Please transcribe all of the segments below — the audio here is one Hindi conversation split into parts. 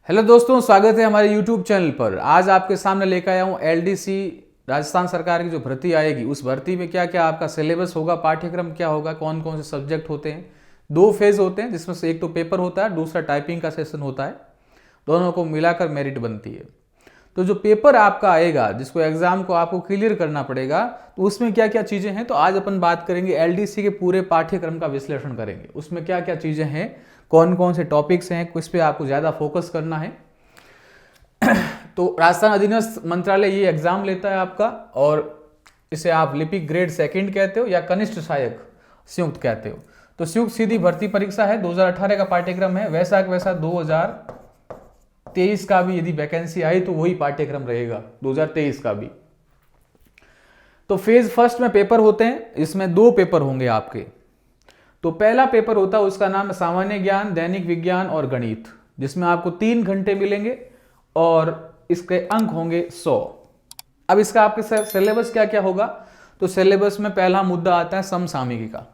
हेलो दोस्तों, स्वागत है हमारे YouTube चैनल पर। आज आपके सामने लेकर आया हूँ LDC राजस्थान सरकार की जो भर्ती आएगी, उस भर्ती में क्या क्या आपका सिलेबस होगा, पाठ्यक्रम क्या होगा, कौन कौन से सब्जेक्ट होते हैं। 2 फेज होते हैं, जिसमें से एक तो पेपर होता है, दूसरा टाइपिंग का सेशन होता है। दोनों को मिलाकर मेरिट बनती है। तो जो पेपर आपका आएगा, जिसको एग्जाम को आपको क्लियर करना पड़ेगा, तो उसमें क्या क्या चीज़ें हैं, तो आज अपन बात करेंगे। LDC के पूरे पाठ्यक्रम का विश्लेषण करेंगे, उसमें क्या क्या चीज़ें हैं, कौन कौन से टॉपिक्स हैं, किस पे आपको ज़्यादा फोकस करना है। तो राजस्थान अधीनस्थ मंत्रालय ये एग्जाम लेता है आपका, और इसे आप लिपिक ग्रेड 2 कहते हो या कनिष्ठ सहायक संयुक्त कहते हो। तो संयुक्त सीधी भर्ती परीक्षा है, 2018 का पाठ्यक्रम है। वैसा 2023 का भी यदि वैकेंसी आई तो वही पाठ्यक्रम रहेगा 2023 का भी। तो फेज फर्स्ट में पेपर होते हैं, इसमें 2 पेपर होंगे आपके। तो पहला पेपर होता है, उसका नाम है सामान्य ज्ञान, दैनिक विज्ञान और गणित, जिसमें आपको 3 घंटे मिलेंगे और इसके अंक होंगे 100। अब इसका आपके सिलेबस क्या क्या होगा, तो सिलेबस में पहला मुद्दा आता है समसामयिकी का।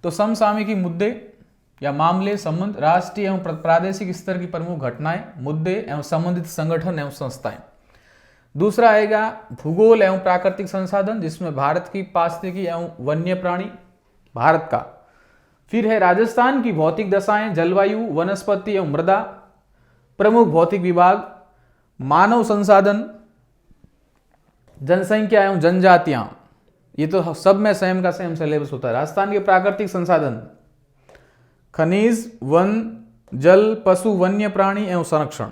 तो समसामयिकी मुद्दे या मामले, संबंध, राष्ट्रीय एवं प्रादेशिक स्तर की प्रमुख घटनाएं, मुद्दे एवं संबंधित संगठन एवं संस्थाएं। दूसरा आएगा भूगोल एवं प्राकृतिक संसाधन, जिसमें भारत की पारिस्थितिकी एवं वन्य प्राणी भारत का। फिर है राजस्थान की भौतिक दशाएं, जलवायु, वनस्पति एवं मृदा, प्रमुख भौतिक विभाग, मानव संसाधन, जनसंख्या एवं जनजातियां। ये तो सब में सेम का सेम सिलेबस होता है। राजस्थान के प्राकृतिक संसाधन, खनिज, वन, जल, पशु, वन्य प्राणी एवं संरक्षण।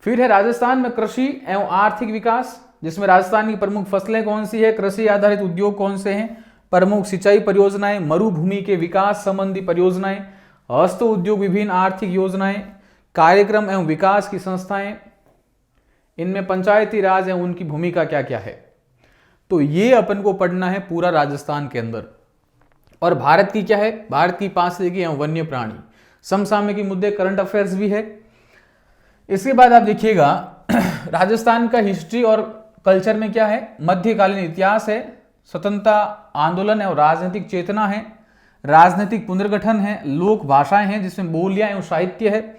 फिर है राजस्थान में कृषि एवं आर्थिक विकास, जिसमें राजस्थान की प्रमुख फसलें कौन सी है, कृषि आधारित उद्योग कौन से हैं, प्रमुख सिंचाई परियोजनाएं, मरुभूमि के विकास संबंधी परियोजनाएं, हस्त उद्योग, विभिन्न आर्थिक योजनाएं, कार्यक्रम एवं विकास की संस्थाएं, इनमें पंचायती राज एवं उनकी भूमिका क्या क्या है। तो ये अपन को पढ़ना है पूरा राजस्थान के अंदर। और भारत की क्या है, भारत की पारिस्थितिकी एवं वन्य प्राणी, समसामयिक मुद्दे, करंट अफेयर्स भी है। इसके बाद आप देखिएगा राजस्थान का हिस्ट्री और कल्चर में क्या है, मध्यकालीन इतिहास है, स्वतंत्रता आंदोलन एवं राजनीतिक चेतना है, राजनीतिक पुनर्गठन है, लोक भाषाएं हैं जिसमें बोलियां एवं साहित्य है,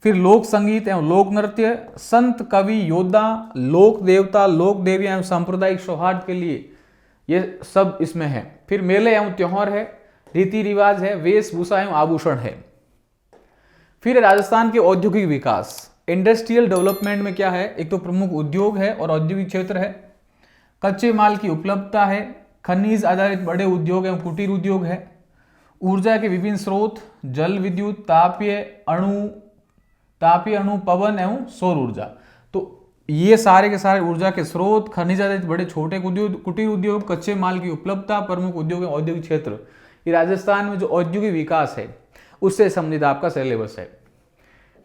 फिर लोक संगीत एवं लोक नृत्य, संत, कवि, योद्धा, लोक देवता, लोक देवियां एवं सांप्रदायिक सौहार्द के लिए, ये सब इसमें है। फिर मेले एवं त्योहार है, रीति रिवाज है, वेशभूषा एवं आभूषण है। फिर राजस्थान के औद्योगिक विकास, इंडस्ट्रियल डेवलपमेंट में क्या है, एक तो प्रमुख उद्योग है और औद्योगिक क्षेत्र है, कच्चे माल की उपलब्धता है, खनिज आधारित बड़े उद्योग एवं कुटीर उद्योग है, ऊर्जा के विभिन्न स्रोत, जल विद्युत, तापीय अणु, पवन एवं सौर ऊर्जा। तो ये सारे के सारे ऊर्जा के स्रोत, खनिज आधारित बड़े छोटे उद्योग, कुटीर उद्योग, कच्चे माल की उपलब्धता, प्रमुख उद्योग एवं औद्योगिक क्षेत्र, ये राजस्थान में जो औद्योगिक विकास है उससे संबंधित आपका सिलेबस है।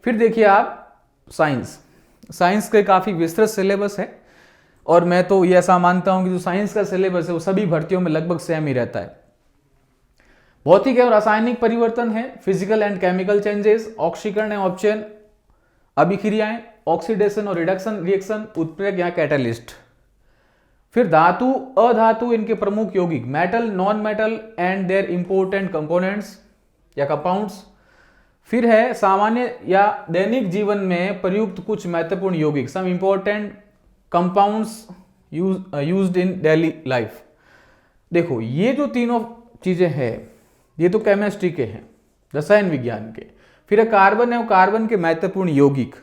फिर देखिए आप साइंस के काफी विस्तृत सिलेबस है, और मैं तो ये ऐसा मानता हूं कि जो साइंस का सिलेबस है वो सभी भर्तियों में लगभग सेम ही रहता है। भौतिक एवं रासायनिक परिवर्तन है, फिजिकल एंड केमिकल चेंजेस, ऑक्सीकरण एवं अपचयन, अभिक्रियाएं, ऑक्सीडेशन और रिडक्शन रिएक्शन, उत्प्रेरक या कैटलिस्ट। फिर धातु, अधातु, इनके प्रमुख यौगिक, metal, non metal and their important components या कंपाउंड्स। फिर है सामान्य या दैनिक जीवन में प्रयुक्त कुछ महत्वपूर्ण यौगिक, some important compounds used in daily life. देखो ये जो तीनों चीजें हैं, ये तो केमिस्ट्री के हैं, रसायन विज्ञान के। फिर है कार्बन एवं कार्बन के महत्वपूर्ण यौगिक,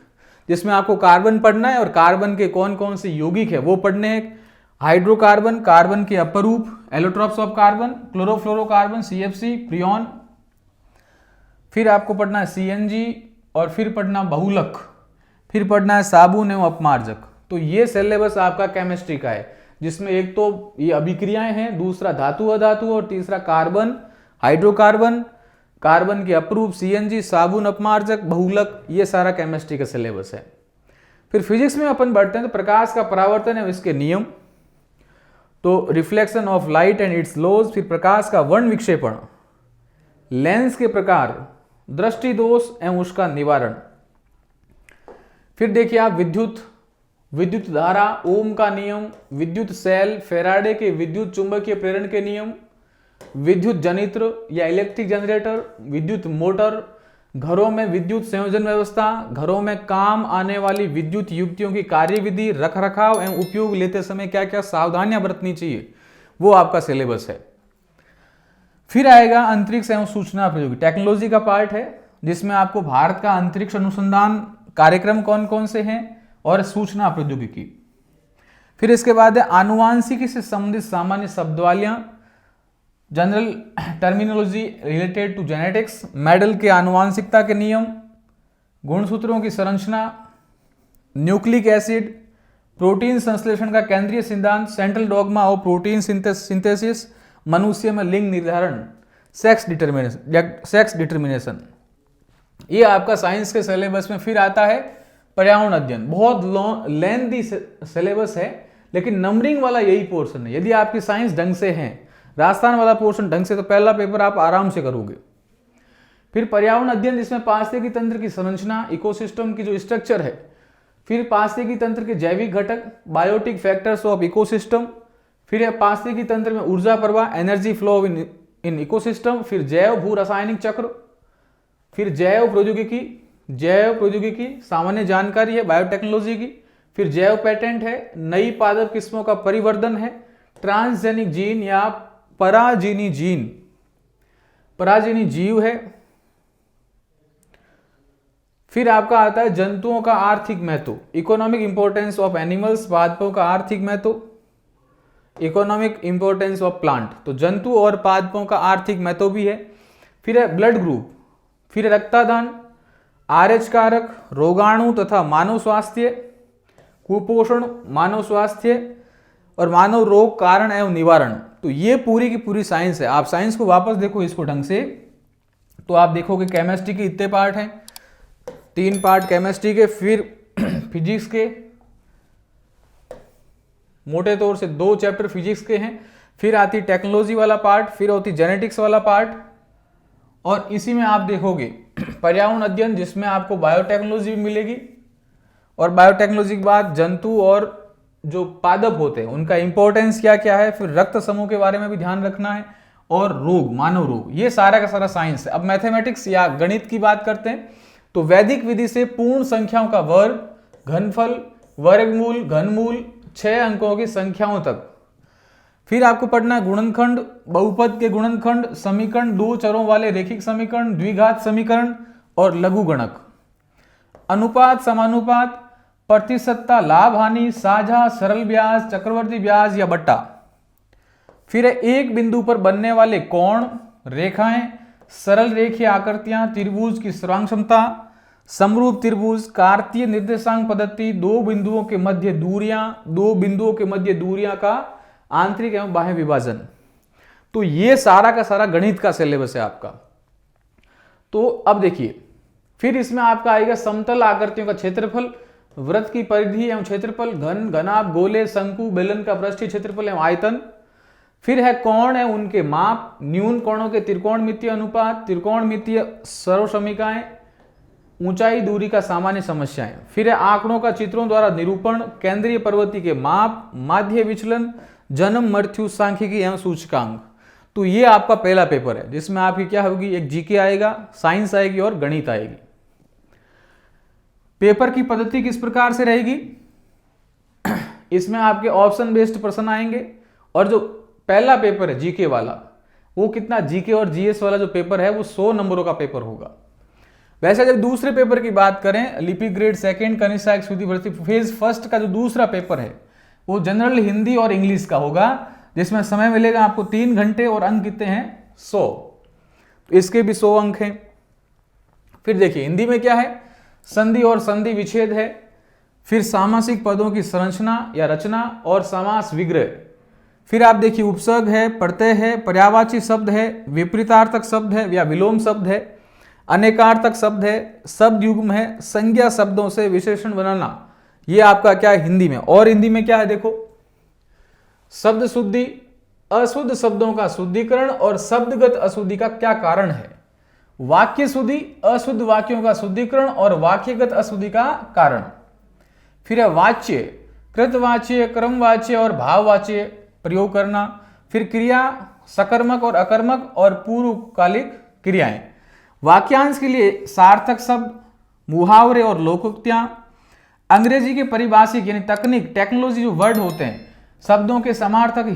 जिसमें आपको कार्बन पढ़ना है और कार्बन के कौन कौन से यौगिक है वो पढ़ने हैं। हाइड्रोकार्बन, कार्बन के अपरूप, allotropes of carbon, chlorofluorocarbon, CFC, prion. फिर आपको पढ़ना है CNG, और फिर पढ़ना बहुलक, फिर पढ़ना है साबुन एवं अपमार्जक। तो ये सिलेबस आपका केमिस्ट्री का है, जिसमें एक तो ये अभिक्रियाएं हैं, दूसरा धातु अधातु, और तीसरा कार्बन, हाइड्रोकार्बन, कार्बन के अपरूप, CNG, साबुन, अपमार्जक, बहुलक, ये सारा केमिस्ट्री का सिलेबस है। फिर फिजिक्स में अपन बढ़ते हैं तो प्रकाश का परावर्तन है इसके नियम, तो reflection of light and its laws. फिर प्रकाश का वर्ण विक्षेपण, लेंस के प्रकार, दृष्टि दोष एवं उसका निवारण। फिर देखिए आप विद्युत धारा, ओम का नियम, विद्युत सेल, फेराडे के विद्युत चुंबकीय प्रेरण के नियम, विद्युत जनित्र या इलेक्ट्रिक जनरेटर, विद्युत मोटर, घरों में विद्युत संयोजन व्यवस्था, घरों में काम आने वाली विद्युत युक्तियों की कार्यविधि, रख रखाव एवं उपयोग लेते समय क्या क्या सावधानियां बरतनी चाहिए, वो आपका सिलेबस है। फिर आएगा अंतरिक्ष एवं सूचना प्रौद्योगिकी, टेक्नोलॉजी का पार्ट है, जिसमें आपको भारत का अंतरिक्ष अनुसंधान कार्यक्रम कौन कौन से हैं और सूचना प्रौद्योगिकी। फिर इसके बाद है आनुवांशिकी से संबंधित सामान्य शब्दावलियां, general terminology related to genetics, Mendel के आनुवांशिकता के नियम, गुणसूत्रों की संरचना, न्यूक्लिक एसिड, प्रोटीन संश्लेषण का केंद्रीय सिद्धांत, central dogma of protein synthesis, मनुष्य में लिंग निर्धारण, सेक्स डिटर्मिनेशन। ये आपका साइंस के सिलेबस में। फिर आता है पर्यावरण अध्ययन, बहुत लेंथी सिलेबस है, लेकिन नंबरिंग वाला यही पोर्शन है। यदि आपकी साइंस ढंग से है, राजस्थान वाला पोर्शन ढंग से, तो पहला पेपर आप आराम से करोगे। फिर पर्यावरण अध्ययन, जिसमें पारिस्थितिकी तंत्र की संरचना, इकोसिस्टम की जो स्ट्रक्चर है, फिर पारिस्थितिकी तंत्र के जैविक घटक, बायोटिक फैक्टर्स ऑफ इकोसिस्टम, फिर है पारिस्थितिकी तंत्र में ऊर्जा प्रवाह, एनर्जी फ्लो इन इकोसिस्टम, फिर जैव भू रासायनिक चक्र, फिर जैव प्रौद्योगिकी सामान्य जानकारी है बायोटेक्नोलॉजी की, फिर जैव पेटेंट है, नई पादप किस्मों का परिवर्धन है, ट्रांसजेनिक जीन या पराजीनी जीव है। फिर आपका आता है जंतुओं का आर्थिक महत्व, इकोनॉमिक इंपॉर्टेंस ऑफ एनिमल्स, पादपों का आर्थिक महत्व, इकोनॉमिक इंपॉर्टेंस ऑफ प्लांट, तो जंतु और पादपों का आर्थिक महत्व भी है। फिर है ब्लड ग्रुप, फिर रक्तदान, आरएच कारक, रोगाणु तथा मानव स्वास्थ्य, कुपोषण, मानव स्वास्थ्य और मानव रोग कारण एवं निवारण। तो ये पूरी की पूरी साइंस है। आप साइंस को वापस देखो इसको ढंग से, तो आप देखोगे केमिस्ट्री के इतने पार्ट हैं, 3 पार्ट केमिस्ट्री के, फिर फिजिक्स के मोटे तौर से 2 चैप्टर फिजिक्स के हैं, फिर आती टेक्नोलॉजी वाला पार्ट, फिर होती जेनेटिक्स वाला पार्ट, और इसी में आप देखोगे पर्यावरण अध्ययन, जिसमें आपको बायोटेक्नोलॉजी भी मिलेगी, और बायोटेक्नोलॉजी के बाद जंतु और जो पादप होते हैं उनका इंपॉर्टेंस क्या क्या है, फिर रक्त समूह के बारे में भी ध्यान रखना है, और रोग, मानव रोग, ये सारा का सारा साइंस है। अब मैथमेटिक्स या गणित की बात करते हैं, तो वैदिक विधि से पूर्ण संख्याओं का वर्ग, घनफल, वर्गमूल, घनमूल, 6 अंकों की संख्याओं तक। फिर आपको पढ़ना है गुणनखंड, बहुपद के गुणनखंड, समीकरण, 2 चरों वाले रैखिक समीकरण, द्विघात समीकरण और लघुगणक, अनुपात, समानुपात, प्रतिशतता, लाभ हानि, साझा, सरल ब्याज, चक्रवर्ती ब्याज या बट्टा। फिर एक बिंदु पर बनने वाले कोण, रेखाएं, सरल रेखीय आकृतियां, त्रिभुज की सर्वांग क्षमता, समरूप त्रिभुज, कार्तीय निर्देशांक पद्धति, 2 बिंदुओं के मध्य दूरियां का आंतरिक एवं बाह्य विभाजन। तो ये सारा का सारा गणित का सिलेबस है आपका। तो अब देखिए, फिर इसमें आपका आएगा समतल आकृतियों का क्षेत्रफल, वृत्त की परिधि एवं क्षेत्रफल, घन, घनाभ, गोले, शंकु, बेलन का पृष्ठीय क्षेत्रफल एवं आयतन। फिर है कोण है उनके माप, न्यून कोणों के त्रिकोणमितीय अनुपात, त्रिकोणमितीय सर्वसमीकाएं, ऊंचाई दूरी का सामान्य समस्याएं। फिर है आंकड़ों का चित्रों द्वारा निरूपण, केंद्रीय प्रवृत्ति के माप, माध्य विचलन, जन्म मृत्यु सांख्यिकी एवं सूचकांक। तो ये आपका पहला पेपर है, जिसमें आपकी क्या होगी, एक जीके आएगा, साइंस आएगी और गणित आएगी। पेपर की पद्धति किस प्रकार से रहेगी, इसमें आपके ऑप्शन बेस्ड प्रश्न आएंगे, और जो पहला पेपर है जीके वाला, वो कितना, जीके और जीएस वाला जो पेपर है वो 100 नंबरों का पेपर होगा। वैसे जब दूसरे पेपर की बात करें, लिपि ग्रेड 2 कनिष्ठ सूती भर्ती फेज 1 का जो दूसरा पेपर है वो जनरल हिंदी और इंग्लिश का होगा, जिसमें समय मिलेगा आपको 3 घंटे और अंक कितने हैं, 100। तो इसके भी 100 अंक हैं। फिर देखिए हिंदी में क्या है, संधि और संधि विच्छेद है, फिर सामासिक पदों की संरचना या रचना और समास विग्रह। फिर आप देखिए उपसर्ग है, प्रत्यय है, पर्यायवाची शब्द है, विपरीतार्थक शब्द है या विलोम शब्द है, अनेकार्थक शब्द है, शब्द युग्म है, संज्ञा शब्दों से विशेषण बनाना। ये आपका क्या है हिंदी में। और हिंदी में क्या है देखो, शब्द शुद्धि, अशुद्ध शब्दों का शुद्धिकरण और शब्दगत अशुद्धि का क्या कारण है, वाक्य शुद्धि, अशुद्ध वाक्यों का शुद्धिकरण और वाक्यगत अशुद्धि का कारण। फिर है वाच्य, कृतवाच्य, क्रमवाच्य और भाववाच्य प्रयोग करना। फिर क्रिया, सकर्मक और अकर्मक और पूर्वकालिक क्रियाएं। वाक्यांश के लिए सार्थक शब्द, मुहावरे और लोकोक्तियां, अंग्रेजी के परिभाषिक यानी तकनीक टेक्नोलॉजी जो वर्ड होते हैं, शब्दों के समानार्थक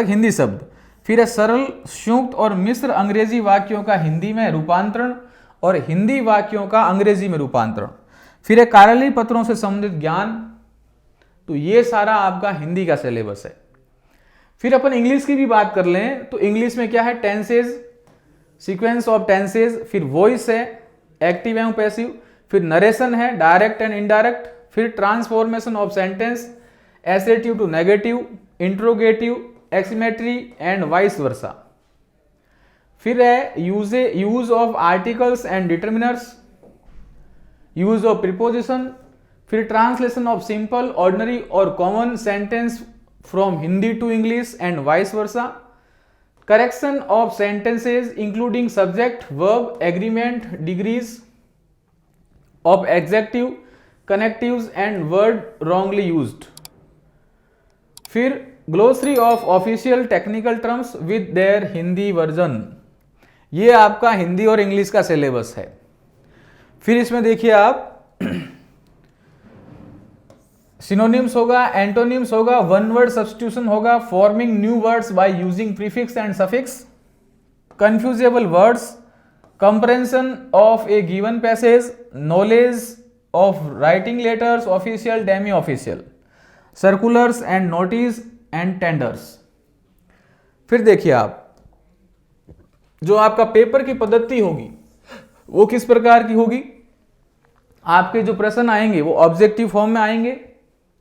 हिंदी शब्द, फिर है सरल, संयुक्त और मिश्र अंग्रेजी वाक्यों का हिंदी में रूपांतरण और हिंदी वाक्यों का अंग्रेजी में रूपांतरण, फिर है कार्यालय पत्रों से संबंधित ज्ञान। तो ये सारा आपका हिंदी का सिलेबस है। फिर अपन इंग्लिश की भी बात कर लें तो इंग्लिश में क्या है, टेंसेज, सीक्वेंस ऑफ टेंसेज, फिर वॉइस है, एक्टिव एवं पैसिव, फिर नरेशन है, डायरेक्ट एंड इनडायरेक्ट, फिर transformation of sentence, assertive to negative, interrogative, exclamatory and vice versa, फिर है use of articles and determiners, use of preposition, फिर ट्रांसलेशन ऑफ सिंपल, ऑर्डिनरी और common sentence from Hindi to English and vice versa, correction of sentences including subject, verb, agreement, degrees of adjective, connectives and word wrongly used, फिर glossary of official technical terms with their Hindi version. ये आपका हिंदी और इंग्लिश का सिलेबस है। फिर इसमें देखिए आप सिनोनिम्स होगा, एंटोनिम्स होगा, वन वर्ड सब्स्टिट्यूशन होगा, forming new words by using prefix and suffix, confusable words, comprehension of a given passage, knowledge of writing letters, official, demi official, circulars and notice and tenders. फिर देखिए आप जो आपका पेपर की पद्धति होगी वो किस प्रकार की होगी। आपके जो प्रश्न आएंगे वो ऑब्जेक्टिव फॉर्म में आएंगे,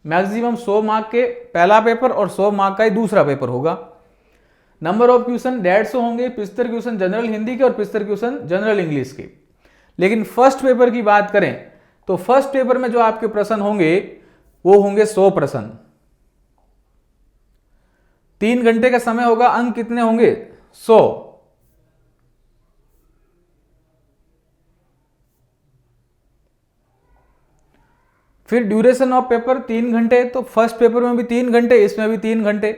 मैक्सिमम 100 मार्क के पहला पेपर और 100 मार्क का ही दूसरा पेपर होगा। नंबर ऑफ क्वेश्चन 150 होंगे, 75 क्वेश्चन जनरल हिंदी के और 75 क्वेश्चन जनरल इंग्लिश के। लेकिन फर्स्ट पेपर की बात करें तो फर्स्ट पेपर में जो आपके प्रश्न होंगे वो होंगे 100 प्रश्न, 3 घंटे का समय होगा, अंक कितने होंगे 100। फिर ड्यूरेशन ऑफ पेपर 3 घंटे, तो फर्स्ट पेपर में भी 3 घंटे, इसमें भी 3 घंटे।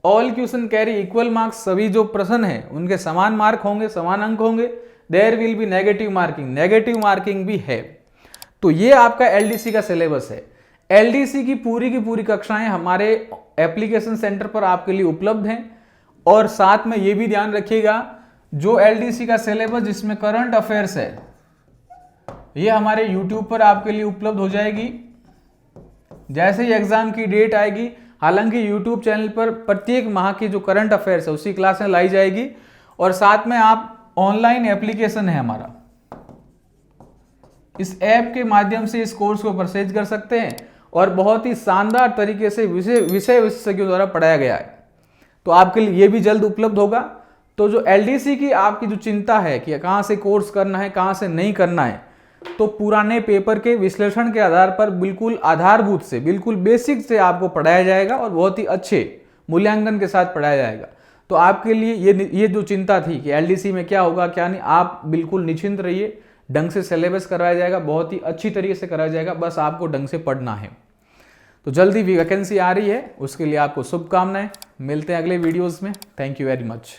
All question carry equal marks, सभी जो प्रश्न हैं उनके समान मार्क होंगे, समान अंक होंगे। There will be negative marking, negative marking भी है। तो ये आपका एलडीसी का सिलेबस है। एलडीसी की पूरी कक्षाएं हमारे एप्लीकेशन सेंटर पर आपके लिए उपलब्ध हैं। और साथ में ये भी ध्यान रखिएगा जो एलडीसी का सिलेबस जिसमें करंट अफेयर्स है ये हमारे यूट्यूब पर आपके लिए उपलब्ध हो जाएगी जैसे ही एग्जाम की डेट आएगी। हालांकि यूट्यूब चैनल पर प्रत्येक माह की जो करंट अफेयर्स है उसी क्लासें लाई जाएगी। और साथ में आप ऑनलाइन एप्लीकेशन है हमारा, इस ऐप के माध्यम से इस कोर्स को परचेज कर सकते हैं और बहुत ही शानदार तरीके से विषय विशेषज्ञों द्वारा पढ़ाया गया है। तो आपके लिए ये भी जल्द उपलब्ध होगा। तो जो एलडीसी की आपकी जो चिंता है कि कहाँ से कोर्स करना है कहाँ से नहीं करना है, तो पुराने पेपर के विश्लेषण के आधार पर बिल्कुल आधारभूत से, बिल्कुल बेसिक से आपको पढ़ाया जाएगा और बहुत ही अच्छे मूल्यांकन के साथ पढ़ाया जाएगा। तो आपके लिए ये जो चिंता थी कि एलडीसी में क्या होगा क्या नहीं, आप बिल्कुल निश्चिंत रहिए। ढंग से सिलेबस कराया जाएगा, बहुत ही अच्छी तरीके से कराया जाएगा, बस आपको ढंग से पढ़ना है। तो जल्दी वैकेंसी आ रही है, उसके लिए आपको शुभकामनाएं। मिलते हैं अगले वीडियोस में। Thank you very much.